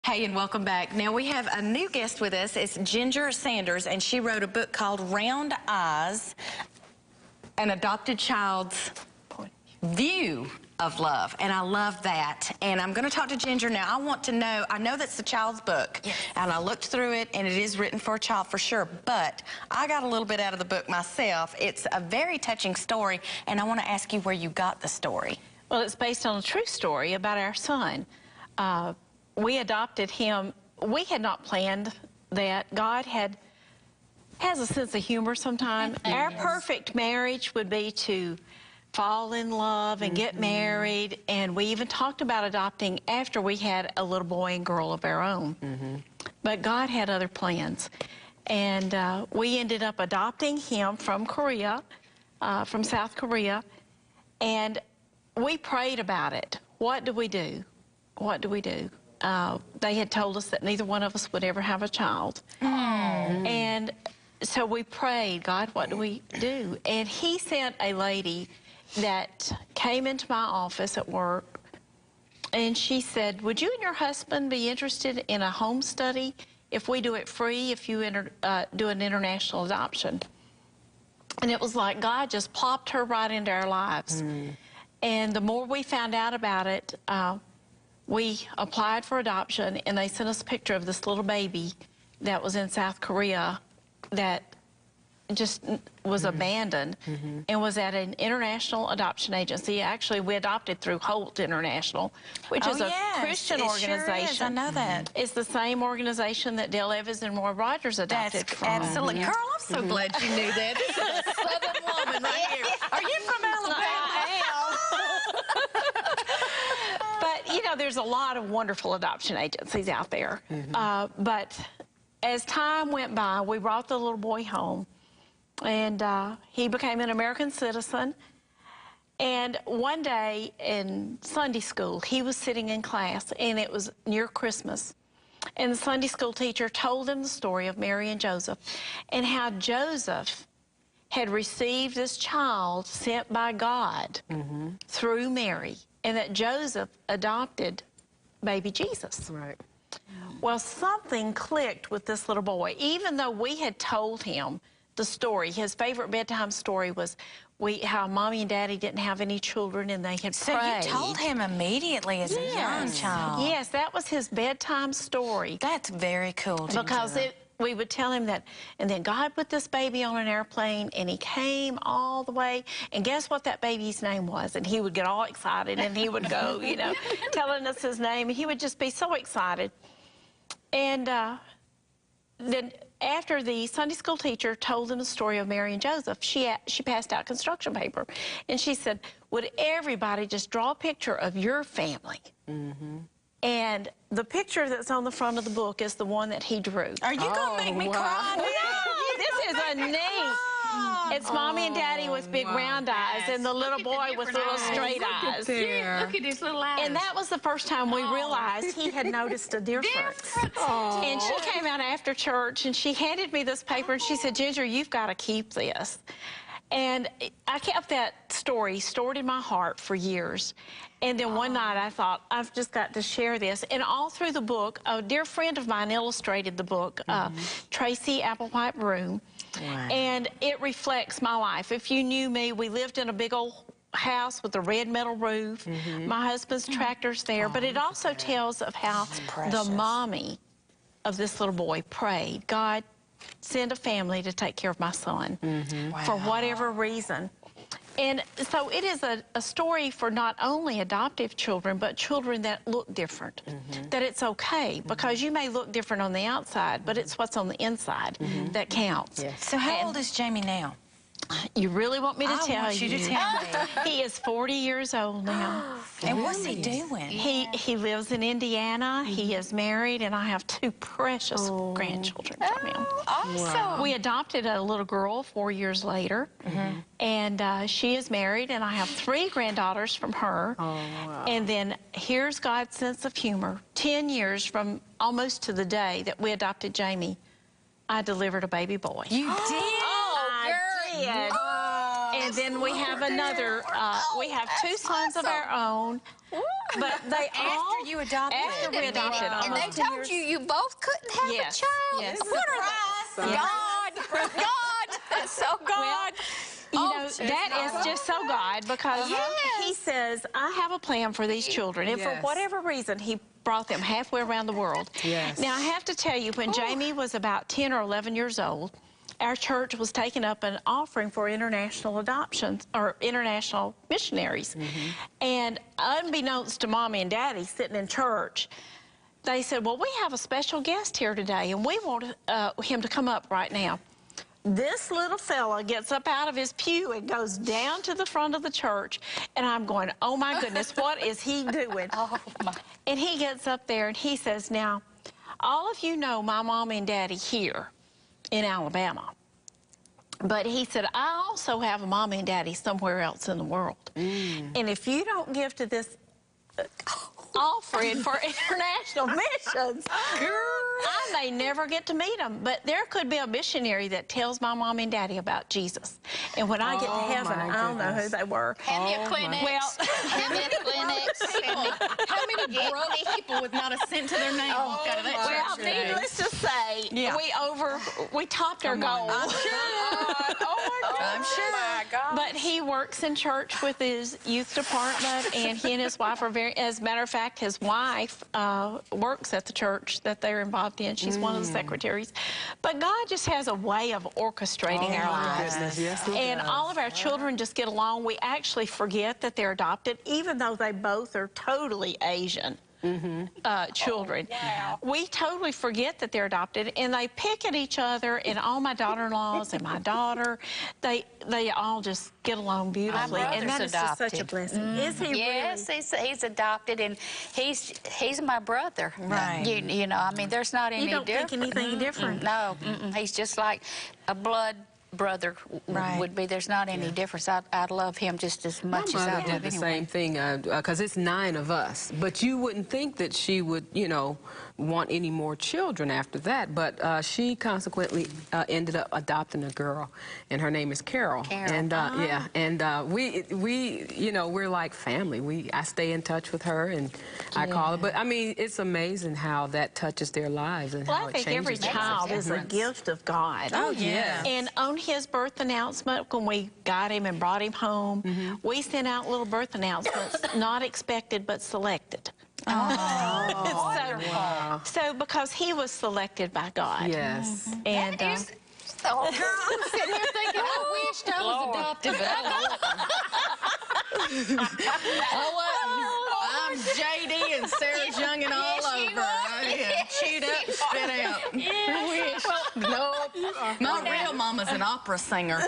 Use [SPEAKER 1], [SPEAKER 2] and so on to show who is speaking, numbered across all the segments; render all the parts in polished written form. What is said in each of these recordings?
[SPEAKER 1] Hey, and welcome back. Now, we have a new guest with us. It's Ginger Sanders, and she wrote a book called Round Eyes, An Adopted Child's View of Love. And I love that. And I'm going to talk to Ginger now. I want to know, I know that's a child's book, yes, and I looked through it, and it is written for a child for sure, but I got a little bit out of the book myself. It's a very touching story, and I want to ask you where you got the story.
[SPEAKER 2] Well, it's based on a true story about our son. We adopted him. We had not planned that. God has a sense of humor sometimes. Our perfect marriage would be to fall in love and get married, and we even talked about adopting after we had a little boy and girl of our own. But God had other plans, and we ended up adopting him from Korea, from South Korea, and we prayed about it. What do we do? What do we do? They had told us that neither one of us would ever have a child. And so we prayed, God, what do we do? And he sent a lady that came into my office at work, and she said, would you and your husband be interested in a home study if we do it free, if you do an international adoption? And it was like God just plopped her right into our lives. And the more we found out about it, we applied for adoption, and they sent us a picture of this little baby that was in South Korea that just was abandoned and was at an international adoption agency. Actually, we adopted through Holt International, which is a Christian organization.
[SPEAKER 1] Sure is. I know that.
[SPEAKER 2] It's the same organization that Dale Evans and Roy Rogers adopted from.
[SPEAKER 1] Absolutely. Girl, I'm so glad you knew that. This is a Southern woman right here. Are you from Alabama?
[SPEAKER 2] But, you know, there's a lot of wonderful adoption agencies out there. But as time went by, we brought the little boy home, and he became an American citizen. And one day in Sunday school, he was sitting in class, and it was near Christmas. And the Sunday school teacher told him the story of Mary and Joseph and how Joseph had received this child sent by God through Mary, and that Joseph adopted baby Jesus.
[SPEAKER 3] Right.
[SPEAKER 2] Well, something clicked with this little boy. Even though we had told him the story, his favorite bedtime story was how Mommy and Daddy didn't have any children, and they had prayed.
[SPEAKER 1] So you told him immediately as a young child?
[SPEAKER 2] Yes, that was his bedtime story.
[SPEAKER 1] That's very cool, Ginger.
[SPEAKER 2] Because we would tell him that, and then God put this baby on an airplane, and he came all the way, and guess what that baby's name was? And he would get all excited, and he would go, you know, telling us his name, and he would just be so excited. And then after the Sunday school teacher told him the story of Mary and Joseph, she passed out construction paper, and she said, would everybody just draw a picture of your family? And the picture that's on the front of the book is the one that he drew.
[SPEAKER 1] Are you going to make me cry?
[SPEAKER 2] No, this is a neat. It's Mommy and Daddy with big round eyes, and the little boy with little straight eyes.
[SPEAKER 3] Look at his little eyes.
[SPEAKER 2] And that was the first time we realized he had noticed a difference. And she came out after church, and she handed me this paper, and she said, Ginger, you've got to keep this. And I kept that story stored in my heart for years. And then one night I thought, I've just got to share this. And all through the book, a dear friend of mine illustrated the book, Tracy Applewhite Broom. And it reflects my life. If you knew me, we lived in a big old house with a red metal roof. My husband's tractor's there. But it also tells of how the mommy of this little boy prayed, God, send a family to take care of my son for whatever reason. And so it is a story for not only adoptive children, but children that look different, that it's okay, because you may look different on the outside, but it's what's on the inside that counts.
[SPEAKER 1] So how old is Jamie now?
[SPEAKER 2] You really want me to tell you?
[SPEAKER 1] I want you to tell me.
[SPEAKER 2] He is 40 years old now.
[SPEAKER 1] And what's he doing?
[SPEAKER 2] He lives in Indiana. He is married, and I have 2 precious grandchildren from him.
[SPEAKER 1] Awesome.
[SPEAKER 2] We adopted a little girl 4 years later, and she is married, and I have 3 granddaughters from her. And then here's God's sense of humor. 10 years from almost to the day that we adopted Jamie, I delivered a baby boy.
[SPEAKER 1] You did?
[SPEAKER 2] I did. And And then we have another, we have two sons of our own. But they all,
[SPEAKER 1] After you adopted.
[SPEAKER 2] after we adopted,
[SPEAKER 3] And
[SPEAKER 2] almost
[SPEAKER 3] they
[SPEAKER 2] 10
[SPEAKER 3] told
[SPEAKER 2] years.
[SPEAKER 3] you both couldn't have
[SPEAKER 2] Yes,
[SPEAKER 3] a child?
[SPEAKER 2] yes.
[SPEAKER 3] What are the... God! God! That's so God!
[SPEAKER 2] You know, that is just so God, because he says, I have a plan for these children. And for whatever reason, he brought them halfway around the world.
[SPEAKER 4] Yes.
[SPEAKER 2] Now, I have to tell you, when Jamie was about 10 or 11 years old, our church was taking up an offering for international adoptions, or international missionaries. And unbeknownst to Mommy and Daddy sitting in church, they said, well, we have a special guest here today, and we want him to come up right now. This little fella gets up out of his pew and goes down to the front of the church, and I'm going, oh my goodness, what is he doing?
[SPEAKER 3] Oh, my.
[SPEAKER 2] And he gets up there and he says, now, all of you know my mom and daddy here in Alabama. But he said, I also have a mom and daddy somewhere else in the world. And if you don't give to this offering for international missions, I may never get to meet them. But there could be a missionary that tells my mom and daddy about Jesus. And when I get to heaven, I don't know who they were.
[SPEAKER 3] Hand me a Kleenex.
[SPEAKER 2] Well,
[SPEAKER 3] Hand me a Kleenex.
[SPEAKER 1] How many broke people with not a cent to their name walk out of that
[SPEAKER 2] well,
[SPEAKER 1] church today?
[SPEAKER 2] needless to say, we topped our goal.
[SPEAKER 1] I'm sure.
[SPEAKER 3] My God.
[SPEAKER 2] But he works in church with his youth department, and he and his wife are very, as a matter of fact, his wife works at the church that they're involved in. She's one of the secretaries. But God just has a way of orchestrating our lives.
[SPEAKER 4] Yes, he
[SPEAKER 2] And
[SPEAKER 4] does.
[SPEAKER 2] all of our children just get along. We actually forget that they're adopted, even though they both are totally Asian. Children. We totally forget that they're adopted, and they pick at each other, and all my daughter-in-laws and my daughter, they all just get along beautifully.
[SPEAKER 3] My
[SPEAKER 2] And that
[SPEAKER 3] brother's
[SPEAKER 2] is just such a
[SPEAKER 3] adopted.
[SPEAKER 2] blessing. Is he
[SPEAKER 3] Yes,
[SPEAKER 2] really?
[SPEAKER 3] he's adopted, and he's my brother.
[SPEAKER 1] Right.
[SPEAKER 3] You know, I mean, there's not any
[SPEAKER 2] You don't
[SPEAKER 3] difference.
[SPEAKER 2] think anything different?
[SPEAKER 3] No, he's just like a blood brother would be. There's not any difference. I love him just as much
[SPEAKER 4] My
[SPEAKER 3] as I
[SPEAKER 4] mother
[SPEAKER 3] love
[SPEAKER 4] did the
[SPEAKER 3] anyone.
[SPEAKER 4] same thing, because it's 9 of us. But you wouldn't think that she would, you know, want any more children after that. But she consequently ended up adopting a girl, and her name is Carol.
[SPEAKER 3] Carol.
[SPEAKER 4] And yeah, and we, you know, we're like family. I stay in touch with her, and I call her. But I mean, it's amazing how that touches their lives and
[SPEAKER 2] Well,
[SPEAKER 4] how
[SPEAKER 2] I
[SPEAKER 4] it
[SPEAKER 2] think
[SPEAKER 4] changes
[SPEAKER 2] every
[SPEAKER 4] their
[SPEAKER 2] child
[SPEAKER 4] lives.
[SPEAKER 2] is a gift of God.
[SPEAKER 4] Oh, yes.
[SPEAKER 2] And on his birth announcement, when we got him and brought him home, we sent out little birth announcements, not expected but selected. So because he was selected by God.
[SPEAKER 4] Yes.
[SPEAKER 2] And
[SPEAKER 3] Oh, girl, I'm sitting here thinking, I wished I was adopted, but
[SPEAKER 1] I'm JD and Sarah's young and all over. Chewed up and spit out. Nope. My real mama's an opera singer.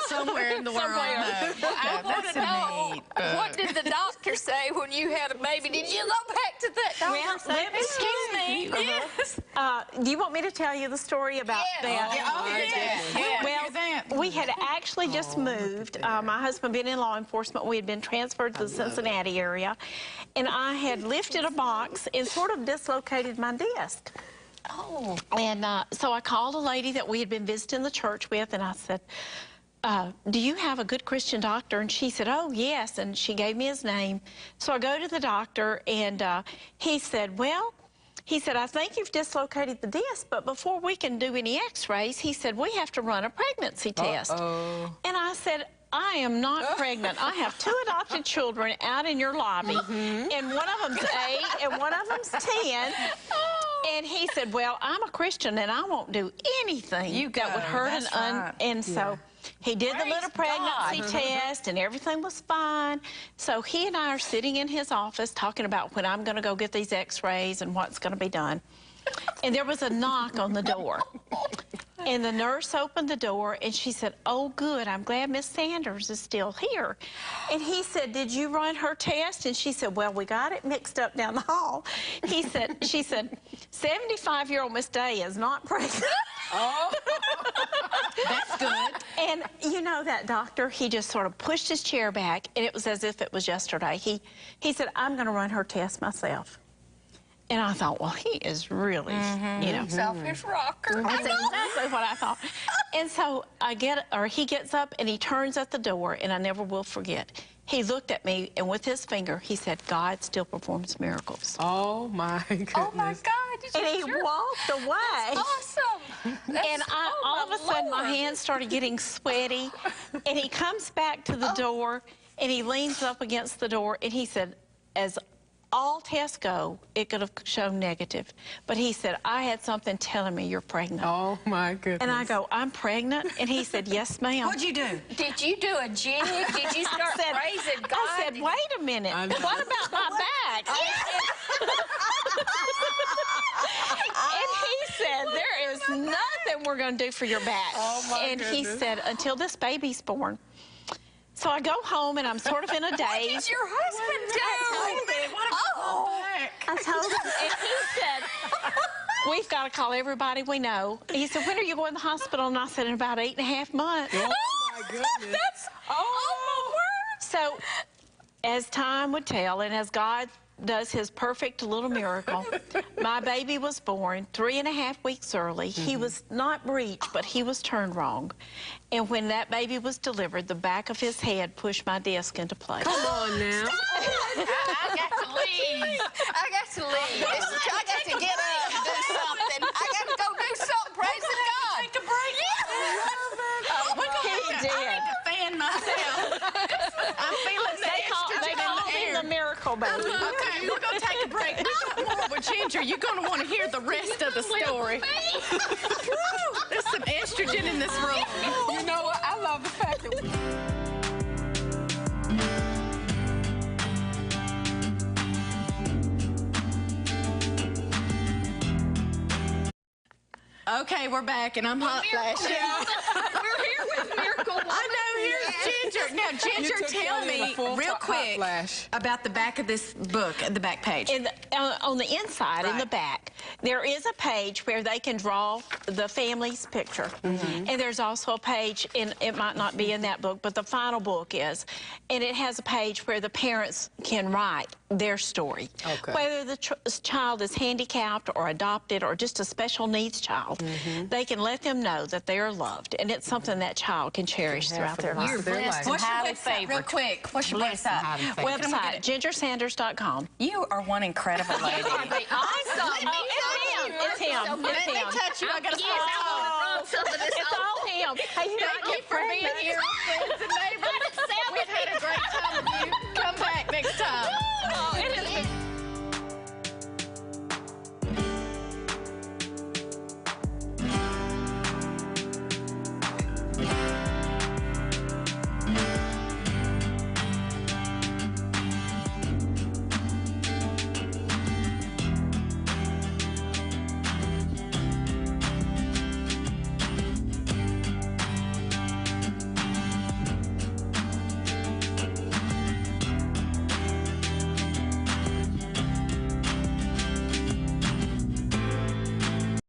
[SPEAKER 1] Somewhere in the world.
[SPEAKER 3] I want to know, what did the doctor say when you had a baby? Did you go back to that doctor?
[SPEAKER 2] Well, excuse me.
[SPEAKER 3] Yes.
[SPEAKER 2] Do you want me to tell you the story about that? Well, we had actually just moved. My husband been in law enforcement. We had been transferred to the Cincinnati area, and I had lifted a box and sort of dislocated my disc.
[SPEAKER 3] Oh.
[SPEAKER 2] And so I called a lady that we had been visiting the church with, and I said, do you have a good Christian doctor? And she said, oh, yes, and she gave me his name. So I go to the doctor, and he said, well, I think you've dislocated the disc, but before we can do any x-rays, he said, we have to run a pregnancy test. And I said, I am not pregnant. I have 2 adopted children out in your lobby, and one of them's 8 and one of them's 10. And he said, well, I'm a Christian, and I won't do anything that would hurt and so he did the little pregnancy test, and everything was fine. So he and I are sitting in his office talking about when I'm going to go get these x-rays and what's going to be done. And there was a knock on the door. And the nurse opened the door, and she said, oh, good, I'm glad Miss Sanders is still here. And he said, did you run her test? And she said, well, we got it mixed up down the hall. She said, 75-year-old Miss Day is not pregnant.
[SPEAKER 1] Oh, that's good.
[SPEAKER 2] And you know that doctor, he just sort of pushed his chair back, and it was as if it was yesterday. He said, I'm going to run her test myself. And I thought, well, he is really, you know.
[SPEAKER 3] Selfish rocker.
[SPEAKER 2] That's exactly what I thought. And so he gets up and he turns at the door, and I never will forget. He looked at me, and with his finger, he said, God still performs miracles.
[SPEAKER 4] Oh, my goodness.
[SPEAKER 3] Oh, my God.
[SPEAKER 2] And he walked away.
[SPEAKER 3] That's awesome.
[SPEAKER 2] And all of a sudden, my hands started getting sweaty. And he comes back to the door, and he leans up against the door, and he said, as all tests go, it could have shown negative. But he said, I had something telling me you're pregnant.
[SPEAKER 4] Oh, my goodness.
[SPEAKER 2] And I go, I'm pregnant? And he said, yes, ma'am.
[SPEAKER 1] What'd you do?
[SPEAKER 3] Did you do a jig? Did you start praising God?
[SPEAKER 2] I said, wait a minute. What about my back? And he said, there is nothing we're going to do for your back.
[SPEAKER 4] Oh, my
[SPEAKER 2] and
[SPEAKER 4] goodness.
[SPEAKER 2] he said, until this baby's born. So I go home, and I'm sort of in a daze.
[SPEAKER 3] What did your husband do?
[SPEAKER 2] I told him, and he said, we've got to call everybody we know. He said, when are you going to the hospital? And I said, in about 8.5 months.
[SPEAKER 4] Oh, my goodness.
[SPEAKER 3] That's, oh, my word.
[SPEAKER 2] So as time would tell, and as God does his perfect little miracle, my baby was born 3.5 weeks early. He was not breech, but he was turned wrong. And when that baby was delivered, the back of his head pushed my disc into place.
[SPEAKER 4] Come on now.
[SPEAKER 3] I got to leave. I got to leave. I got to get up and do something. I got to go do something. Praise God.
[SPEAKER 1] Take a break.
[SPEAKER 2] He did.
[SPEAKER 1] I need to fan myself. I'm feeling the
[SPEAKER 2] They call him the miracle baby.
[SPEAKER 1] Okay, we're going to take a break. We got more with Ginger. You're going to want to hear the rest of the story. There's some estrogen in this room.
[SPEAKER 4] You know what? I love the fact that...
[SPEAKER 1] Okay, we're back, and I'm hot flashing.
[SPEAKER 3] We're here with Miracle.
[SPEAKER 1] I know, here's Ginger. Now, Ginger,
[SPEAKER 4] took
[SPEAKER 1] tell
[SPEAKER 4] Kelly in a
[SPEAKER 1] me
[SPEAKER 4] full
[SPEAKER 1] real
[SPEAKER 4] hot
[SPEAKER 1] quick
[SPEAKER 4] flash.
[SPEAKER 1] about the back of this book, the back page.
[SPEAKER 2] On the inside, in the
[SPEAKER 1] Right.
[SPEAKER 2] back, there is a page where they can draw the family's picture. And there's also a page, and it might not be in that book, but the final book is. And it has a page where the parents can write their story.
[SPEAKER 4] Okay.
[SPEAKER 2] Whether the child is handicapped or adopted or just a special needs child, they can let them know that they are loved. And it's something that child can cherish throughout their life.
[SPEAKER 3] You're blessed and
[SPEAKER 1] What's your
[SPEAKER 3] highly
[SPEAKER 1] website, real
[SPEAKER 3] favored.
[SPEAKER 1] quick? What's your
[SPEAKER 3] Blessed and
[SPEAKER 1] website?
[SPEAKER 3] highly favored.
[SPEAKER 2] Website, gingersanders.com.
[SPEAKER 1] You are one incredible lady.
[SPEAKER 2] Awesome. It's him.
[SPEAKER 1] Let me touch you. I got to It's
[SPEAKER 2] all him. Hey,
[SPEAKER 1] Thank you for being here, friends and neighbors. We've had a great time.